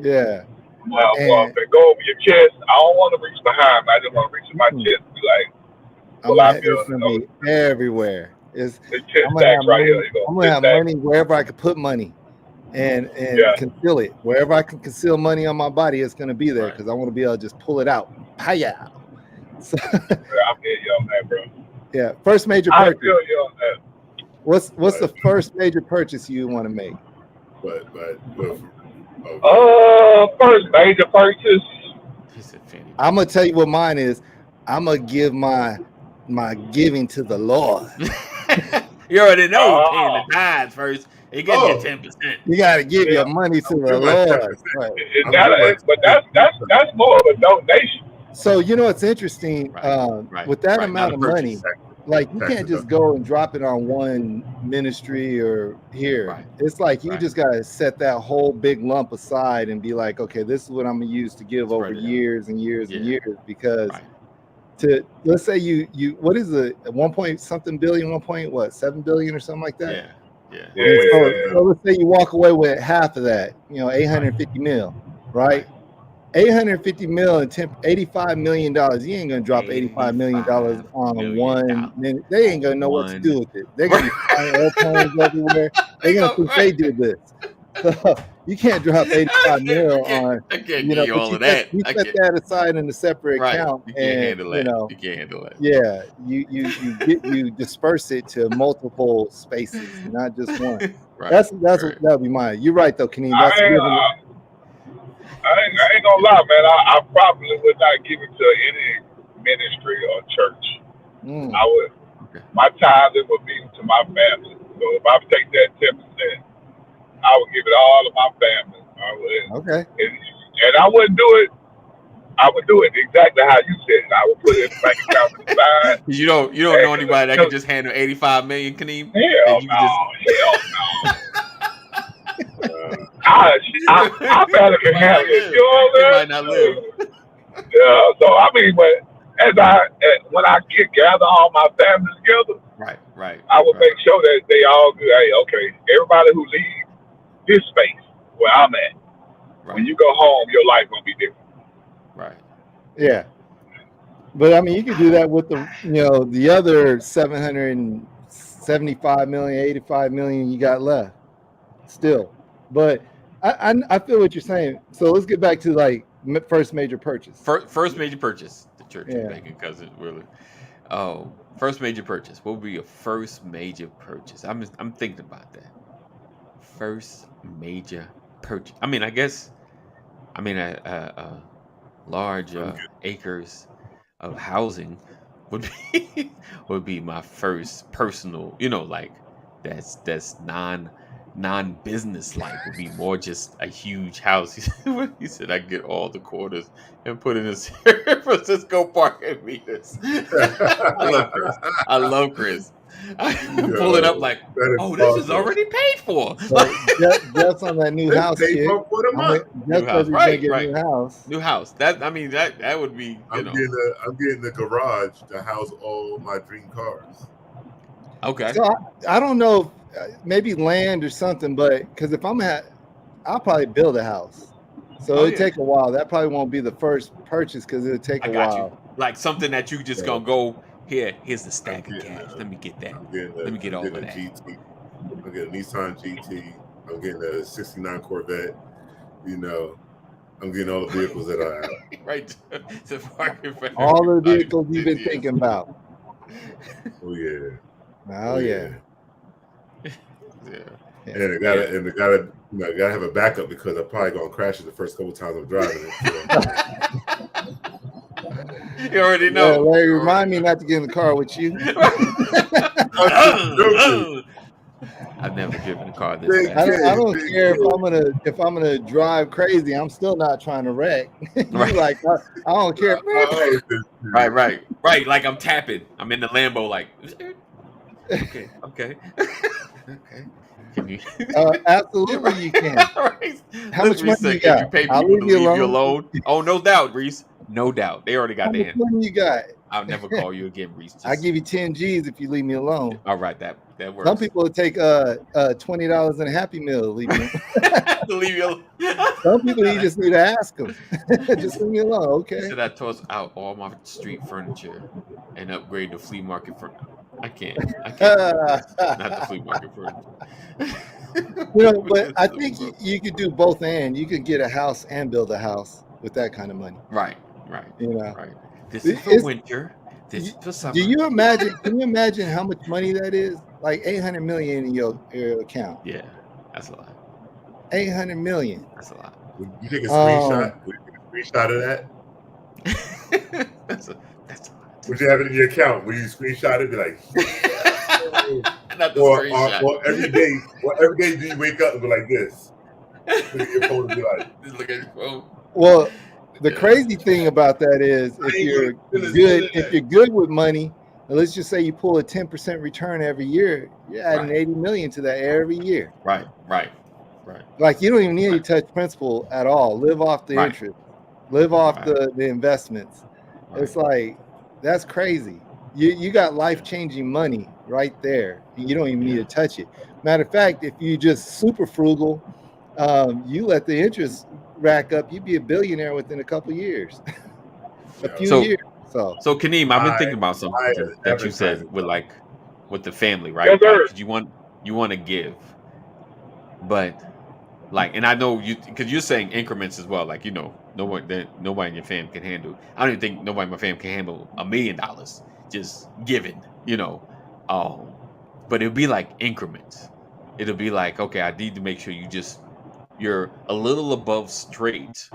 Yeah. I'm gonna have go over your chest. I don't want to reach behind. I just want to reach in my chest and be like, it's gonna be everywhere. I'm gonna have money wherever I can put money, and conceal it. Wherever I can conceal money on my body, it's gonna be there because I want to be able to just pull it out. Hiya. So, I feel you on that, bro. Yeah, first major purchase. I feel you on that. What's the first major purchase you want to make? First major purchase. I'm gonna tell you what mine is. I'm gonna give my giving to the Lord. You already know paying the tithes first. You get your 10%. You gotta give your money to the Lord. Right. But that's more of a donation. So you know it's interesting with that amount of money. Like you can't just go and drop it on one ministry or here. Right. It's like you just gotta set that whole big lump aside and be like, okay, this is what I'm gonna use to give over years and years and years. Because let's say you what is it, 1 point something billion, 7 billion or something like that. So let's say you walk away with half of that, 850 mil, right? 850 mil and $85 million. You ain't gonna drop $85 million on one minute. They ain't gonna know what to do with it. They're gonna be flying airplanes everywhere. They're gonna think they do this. So you can't drop 85 mil on. I can't give you all of that. You set that aside in a separate account. You can't handle that. You can't handle that. Yeah, you disperse it to multiple spaces, not just one. That's what that'll be mine. You're right though, Kaneem. I ain't gonna lie, man. I probably would not give it to any ministry or church. I would. My tithing would be to my family. So if I take that 10%, I would give it all to my family. I would. Okay. And I wouldn't do it. I would do it exactly how you said it. I would put it in the bank account to the side. You don't know anybody that can just handle 85 million, Kaneem? Hell no. I better can handle it. You know what might not live. Yeah. So I mean, but when I gather all my family together, right, I would make sure that they all good. Hey, okay, everybody who leaves this space where I'm at, when you go home, your life gonna be different. Right. Yeah. But I mean, you could do that with the other 775 million, 85 million you got left still. But I feel what you're saying. So let's get back to like first major purchase. First major purchase, the church is making, because it really. Oh, first major purchase. What would be your first major purchase? I'm thinking about that. First major purchase. I mean, I guess. I mean, large I'm good. acres of housing would be would be my first personal. Like that's non business like would be more just a huge house. He said I get all the quarters and put in a San Francisco parking meters. I love Chris. I love Chris. I pull it up Yo, like, that is oh, this is awesome. already paid for. So just on that new Let's house pay kick, for them up. New just house, because he's gonna right, get a right. new house. New house. That I mean that would be I'm getting the garage to house all my dream cars. okay. So I don't know, maybe land or something, but because if I'll probably build a house. So it'll take a while. That probably won't be the first purchase because it'll take I a got while. you. Like something that you just gonna go here. Here's the stack of cash. Let me get that. Let me get all of that. GT. I'm getting a Nissan GT. I'm getting a '69 Corvette. I'm getting all the vehicles that I have. Right. All the vehicles you've been thinking about. Oh yeah. Oh yeah. And I gotta have a backup because I'm probably gonna crash it the first couple times I'm driving it. So. You already know. Yeah, Larry, remind me not to get in the car with you. I've never driven a car this fast. I don't care if I'm gonna drive crazy. I'm still not trying to wreck. Right. Like I don't care. Right. Like I'm tapping. I'm in the Lambo. Like okay. Okay. Can you? Absolutely, you can. Right. How much money you got? Can you pay I'll people to leave leave you you alone? Oh, no doubt, Reese. No doubt. They already got How the much money you got? I'll never call you again, Reese. I give you 10 G's if you leave me alone. All right, that works. Some people would take $20 in a Happy Meal to leave me. To leave you alone. Some people you just need to ask them. Just leave me alone, okay? Should I toss out all my street furniture and upgrade the flea market furniture? I can't. Not the flea market furniture. But I think you could do both, and you could get a house and build a house with that kind of money. Right. Right. This is for winter. This is for summer. Can you imagine how much money that is? Like 800 million in your account. Yeah, that's a lot. 800 million. That's a lot. Would you take a screenshot? Would you take a screenshot of that? That's a lot. Would you have it in your account? Would you screenshot it? Be like, not the or screenshot. every day do you wake up and be like this? Look at your phone and be like, just look at your phone. Well, the crazy thing about that is if you're good with money, let's just say you pull a 10% return every year, you're adding 80 million to that every year. Right. Like you don't even need to touch principal at all. Live off the interest. Live off the investments. Right. It's like that's crazy. You got life-changing money right there. You don't even need to touch it. Matter of fact, if you just super frugal, you let the interest rack up, you'd be a billionaire within a couple years. a few years. So Kaneem, I've been thinking about something that you said with the family, right? Yes, sir. Like, you want to give, but like, and I know you because you're saying increments as well. Like nobody in your fam can handle. I don't even think nobody in my fam can handle $1 million just giving. But it'll be like increments. It'll be like, okay, I need to make sure you're a little above straight,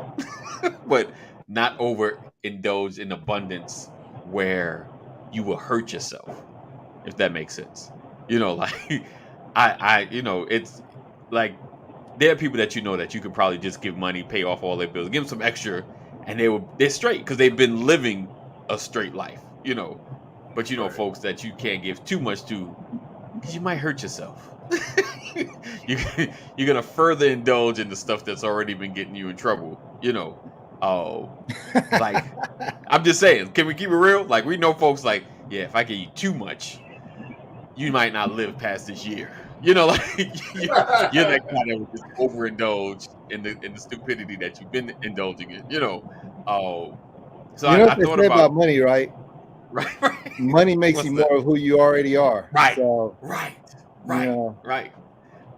but not overindulge in abundance where you will hurt yourself, if that makes sense. Like it's like there are people that that you could probably just give money, pay off all their bills, give them some extra, and they're straight because they've been living a straight life, But folks that you can't give too much to because you might hurt yourself. You're gonna further indulge in the stuff that's already been getting you in trouble. Like I'm just saying, can we keep it real? Like we know folks like, yeah, if I give you too much, you might not live past this year. Like you're that kind that would just overindulge in the stupidity that you've been indulging in. So I thought about money, right? Right. Money makes you more of who you already are. Right. So, right.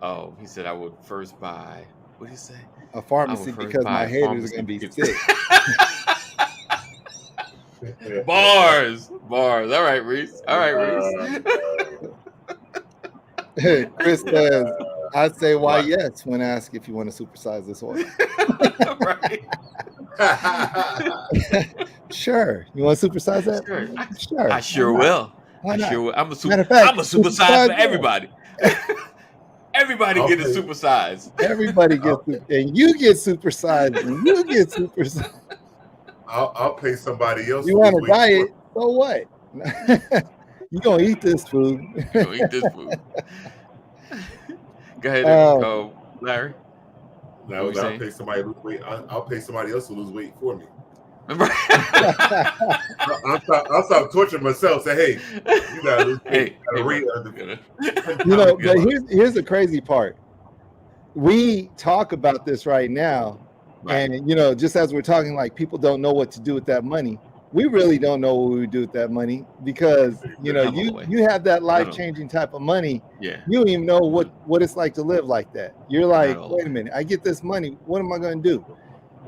Oh, he said I would first buy. What did he say? A pharmacy because my haters are gonna be sick. Bars. All right, Reese. Chris says, I'd say why yes when asked if you want to supersize this order. Right. Sure. You want to supersize that? Sure. I sure will. Why not? I sure will. I'm a supersize for everybody. Everybody get a supersize. Everybody gets and you get supersized and you get supersized. I'll pay somebody else. You want a diet? So what? You gonna eat this food? Go ahead and go, Larry. No, I'll pay somebody to lose weight. I'll pay somebody else to lose weight for me. I'll stop torturing myself. Say, hey, you gotta lose weight. But here's the crazy part. We talk about this right now, and just as we're talking, like people don't know what to do with that money. We really don't know what we would do with that money because you have that life-changing type of money. Yeah. You don't even know what it's like to live like that. You're like, wait a minute, I get this money. What am I going to do?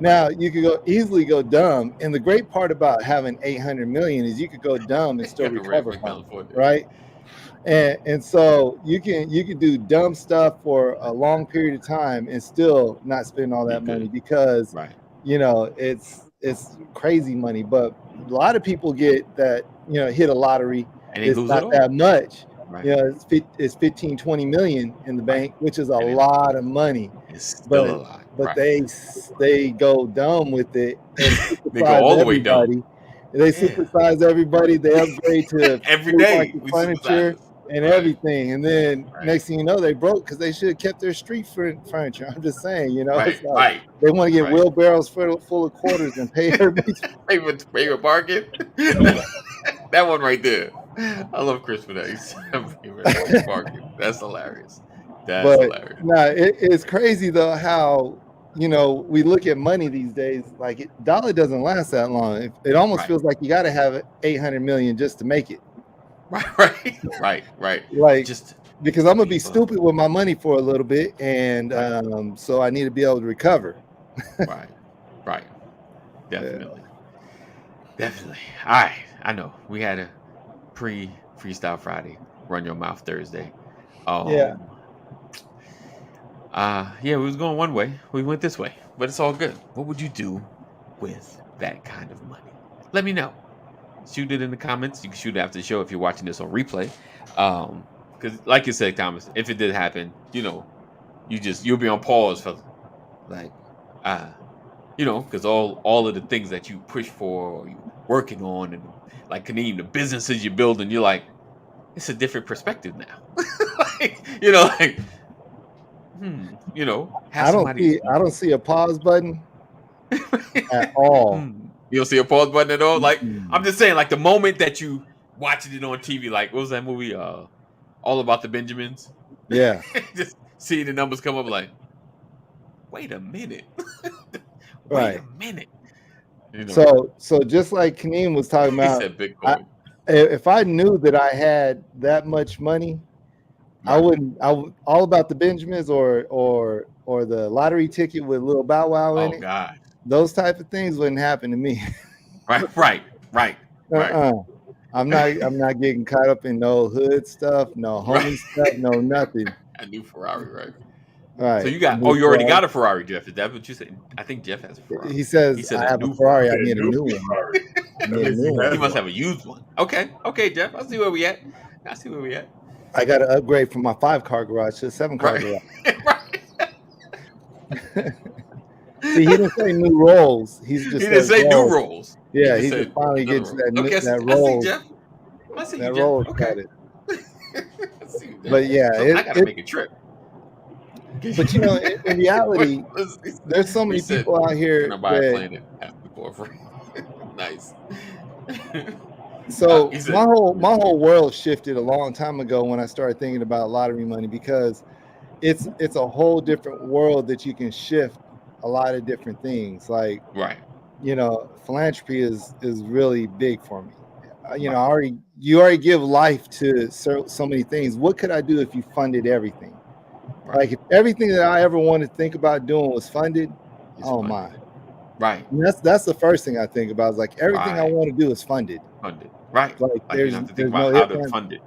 Now you could easily go dumb. And the great part about having 800 million is you could go dumb and still recover from it, right? And so you can do dumb stuff for a long period of time and still not spend all that money because it's crazy money. But a lot of people get that, hit a lottery. And it's not that much. Right. It's 15, 20 million in the bank, which is a lot of money. It's still a lot. But they go dumb with it. And they go all the way dumb. They supersize everybody. They upgrade to every day furniture and everything. And then next thing you know, they broke because they should have kept their street furniture. I'm just saying, it's like they want to get wheelbarrows full of quarters and pay favorite parking. That one right there. I love Chris for that. He's parking. That's hilarious. Hilarious. It's crazy though how we look at money these days. Like dollar doesn't last that long. It almost feels like you got to have 800 million just to make it. Right. Like just because I'm gonna be stupid with my money for a little bit, and so I need to be able to recover. Right. Definitely. All right. I know we had a pre-freestyle Friday, Run Your Mouth Thursday. We was going one way. We went this way, but it's all good. What would you do with that kind of money? Let me know. Shoot it in the comments. You can shoot it after the show if you're watching this on replay. Because like you said, Thomas, if it did happen, you'll be on pause for because all of the things that you push for or you're working on, and like Kaneem, the businesses you're building, you're like, it's a different perspective now. I don't see a pause button at all. You don't see a pause button at all? Like, I'm just saying, like the moment that you watching it on TV, like what was that movie? All About the Benjamins. Yeah. Just seeing the numbers come up, like, wait a minute. Wait a minute. So just like Kaneem was talking about, he said Bitcoin. If I knew that I had that much money, I wouldn't. All About the Benjamins or the lottery ticket with Lil Bow Wow in it. Oh God. Those type of things wouldn't happen to me. Right. I'm not getting caught up in no hood stuff, no homie stuff, no nothing. A new Ferrari, right? Right. So you already got a Ferrari, Jeff. Is that what you said? I think Jeff has a Ferrari. He said I have a Ferrari. I need a new one. He must have a used one. Okay, Jeff. I see where we at. I got to upgrade from my 5-car garage to a 7-car garage. See, he didn't say new rolls. He didn't say new rolls. Yeah, he just finally gets that roll. I see that Jeff. roll. Okay. But yeah, I gotta make a trip. But in reality, there's so many people out here that nice. So my whole world shifted a long time ago when I started thinking about lottery money, because it's a whole different world that you can shift a lot of different things. Like, philanthropy is really big for me. You already give life to so many things. What could I do if you funded everything? Right. Like if everything that I ever wanted to think about doing was funded, my. Right. And that's the first thing I think about. Is like everything I Right. want to do is funded. Funded. Right. Like you there's have to think no about how if to and fund it.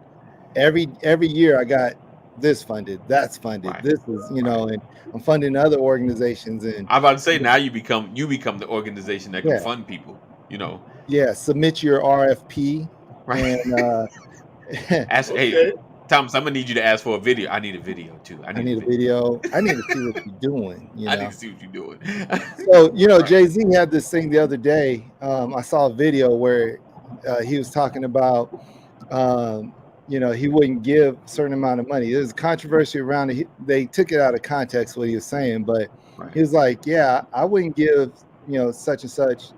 every year I got this funded, that's funded. Right. This is and I'm funding other organizations and I'm about to say now you become the organization that can yeah, fund people. yeah. Submit your RFP Right. and Ask, Okay. hey, Thomas, I'm gonna need you to ask for a video. I need a video too. I need a video. I need to see what you're doing. I need to see what you're doing. So Right. Jay-Z had this thing the other day. I saw a video where he was talking about he wouldn't give a certain amount of money. There's controversy around it. They took it out of context what he was saying, but Right. he was like, yeah, I wouldn't give such and such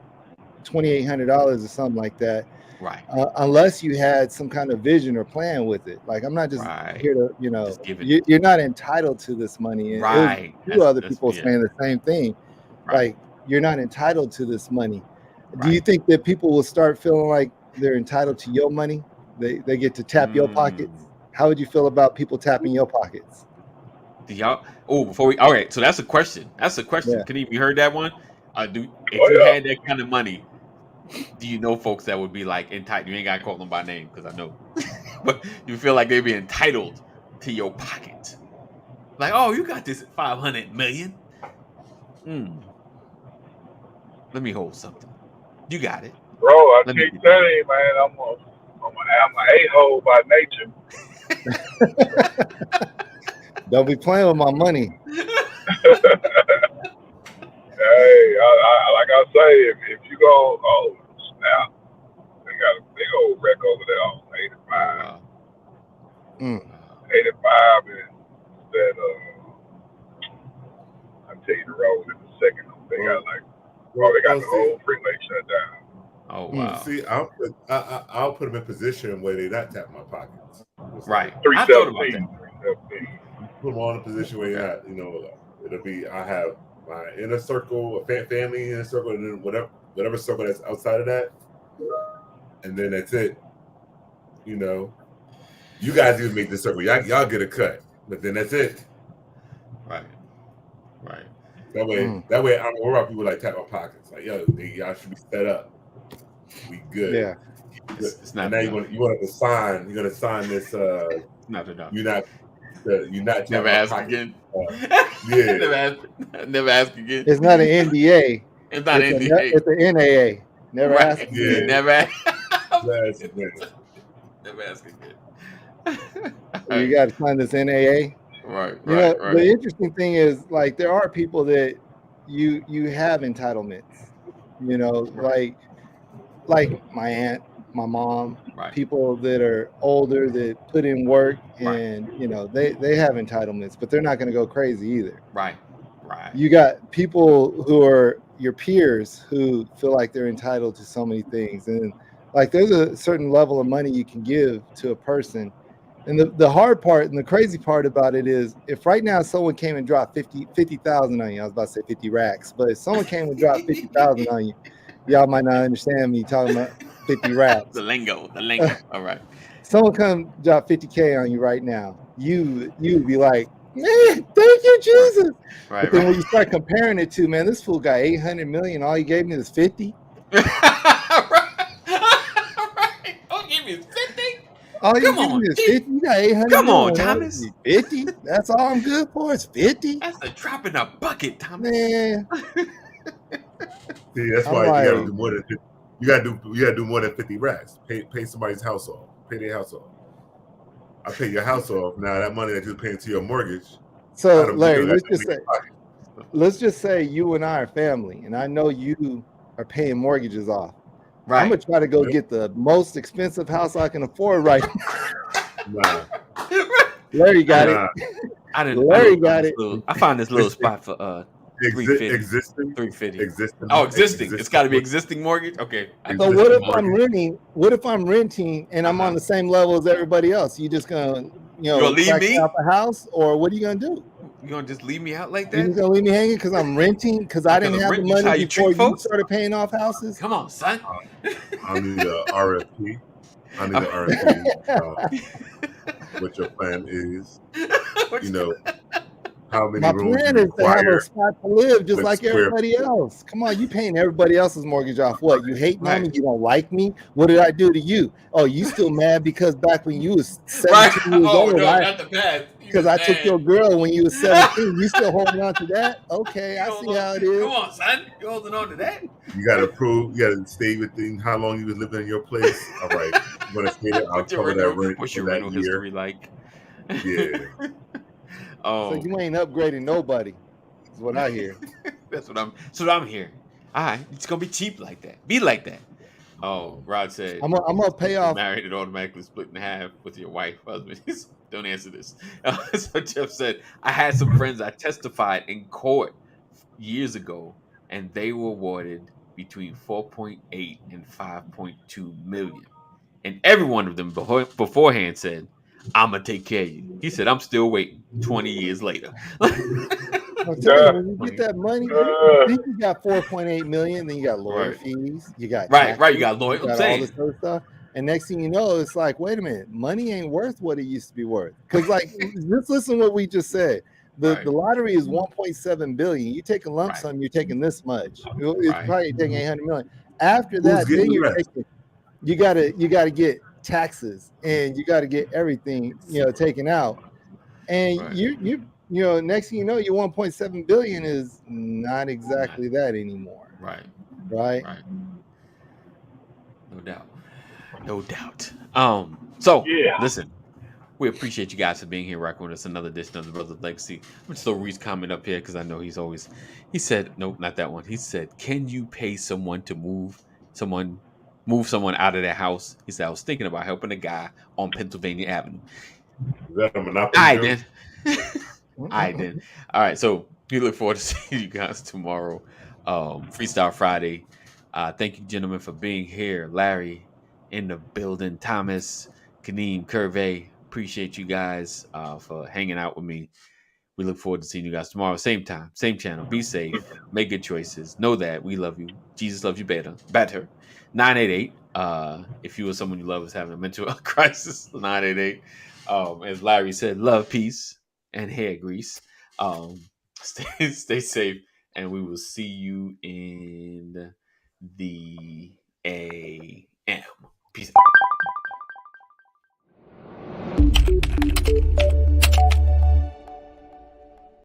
$2,800 or something like that. Right. Unless you had some kind of vision or plan with it. Like I'm not just Right. here to, Just give it. you're not entitled to this money. And Right. two other people saying the same thing. Right. Like you're not entitled to this money. Right. Do you think that people will start feeling like they're entitled to your money? They get to tap your pockets. How would you feel about people tapping your pockets? Do y'all? Oh, all right. So that's a question. Yeah. Can you heard that one? If you had that kind of money, do you know folks that would be like entitled? You ain't gotta call them by name because I know, but you feel like they'd be entitled to your pocket. Like, oh, you got this 500 million. Let me hold something. You got it, bro. I keep telling you, man, I'm an a-hole by nature. Don't be playing with my money. Hey, like I say, if you go, oh snap, they got a big old wreck over there on 85. 85 is that. I'll tell you the road in a second. They got they got the whole freeway shut down. Oh wow! See, I'll put them in position where they not tap my pockets. Right. 317. Put them all in a position where you're not. It'll be I have my inner circle, a family inner circle, and then whatever circle that's outside of that, and then that's it. You guys even make the circle. Y'all get a cut, but then that's it. Right. Right. That way, I don't worry about people like tap my pockets. Like, yo, y'all should be set up. We good. Yeah. It's not. And now you want to sign. You're gonna sign this. Not enough. You're not. Never ask again. Yeah. Never ask again. It's not an NDA. It's not an NDA. It's an NAA. Never ask again. Yeah. Never ask. Never ask again. You got to sign this NAA. Right. The interesting thing is, like, there are people that you have entitlements. Like my aunt, my mom, people that are older that put in work, and they have entitlements, but they're not going to go crazy either. Right. You got people who are your peers who feel like they're entitled to so many things, and like there's a certain level of money you can give to a person. And the hard part and the crazy part about it is, if right now someone came and dropped 50,000 on you, I was about to say 50 racks, but if someone came and dropped 50,000 on you, y'all might not understand me talking about 50 racks. The lingo. All right. Someone come drop 50K on you right now, you'd be like, man, thank you, Jesus. Right. But then when you start comparing it to, man, this fool got 800 million, all he gave me is 50. Right. All he gave me is 50. All you give me is 50. You got 800. Come on, Thomas. 50. That's all I'm good for. It's 50. That's a drop in a bucket, Thomas. Man. See, that's why you gotta do more than 50. You gotta do more than 50 racks. Pay somebody's house off. Pay their house off. I pay your house off. Now that money that you're paying to your mortgage. So Larry, let's just say you and I are family, and I know you are paying mortgages off. Right. I'm gonna try to go get the most expensive house I can afford right now. Nah. Larry got it. Larry got it. I found this little spot for existing. 350. Existing. Oh, existing. It's got to be existing mortgage. Okay. So what if I'm renting? What if I'm renting and I'm on the same level as everybody else? You just gonna leave me out the house, or what are you gonna do? You gonna just leave me out like that? You just gonna leave me hanging because I'm renting? Because I didn't have the money before you started paying off houses? Come on, son. I need a RFP. What your plan is. how many My rooms plan you is to have a require spot to live just with like square. everybody else. Come on, you paying everybody else's mortgage off what? You hating on me? Right. You don't like me? What did I do to you? Oh, you still mad because back when you was 17 Right. years Oh old, no, not the past. You because just I took your mad. girl when you was 17. You still holding on to that? Okay, You I hold see on. how it Come is. on, son. You holding on to that? You got to prove. You got to stay within how long you was living in your place. All right, I'm gonna stay there. I'll What's your cover that rental? rent What's for your that rental year. history like? Yeah. So Oh, you ain't upgrading nobody, is what I hear. that's what I'm hearing. All right, it's gonna be cheap like that. Be like that. Oh, Rod said, I'm gonna pay "Get off. married and automatically split in half with your wife, husband." Don't answer this. So Jeff said, "I had some friends I testified in court years ago, and they were awarded between 4.8 and 5.2 million. And every one of them beforehand said, I'm gonna take care of you. He said, I'm still waiting 20 years later." I'm telling you, Yeah. when you get that money, Uh, then you got 4.8 million, then you got lawyer Right. fees, you got Right. You taxes, got you lawyer. I'm got all this saying. other stuff. And next thing you know, it's like, wait a minute, money ain't worth what it used to be worth. Because like let's listen to what we just said. The Right. lottery is 1.7 billion. You take a lump Right. sum, you're taking this much. It's Right. probably taking 800 million. After Who's that, then getting you're left? taking you gotta get taxes and you gotta get everything taken out. And Right. next thing you know, your 1.7 billion is not exactly that anymore, Right. right? Right. No doubt. No doubt. So yeah. listen, we appreciate you guys for being here, rocking with us. Another edition of the Brothers of Legacy. I'm just throw Reese comment up here because I know he's always. He said, "Nope, not that one." He said, "Can you pay someone to someone move someone out of their house?" He said, "I was thinking about helping a guy on Pennsylvania Avenue." Is that a Monopoly I joke? then. I then. All right. So we look forward to seeing you guys tomorrow. Freestyle Friday. Thank you, gentlemen, for being here. Larry in the building. Thomas, Kaneem, Curve. Appreciate you guys for hanging out with me. We look forward to seeing you guys tomorrow. Same time, same channel. Be safe. Make good choices. Know that we love you. Jesus loves you better. Better. 988. If you or someone you love is having a mental crisis, 988. As Larry said, love, peace, and hair grease. Um, stay safe, and we will see you in the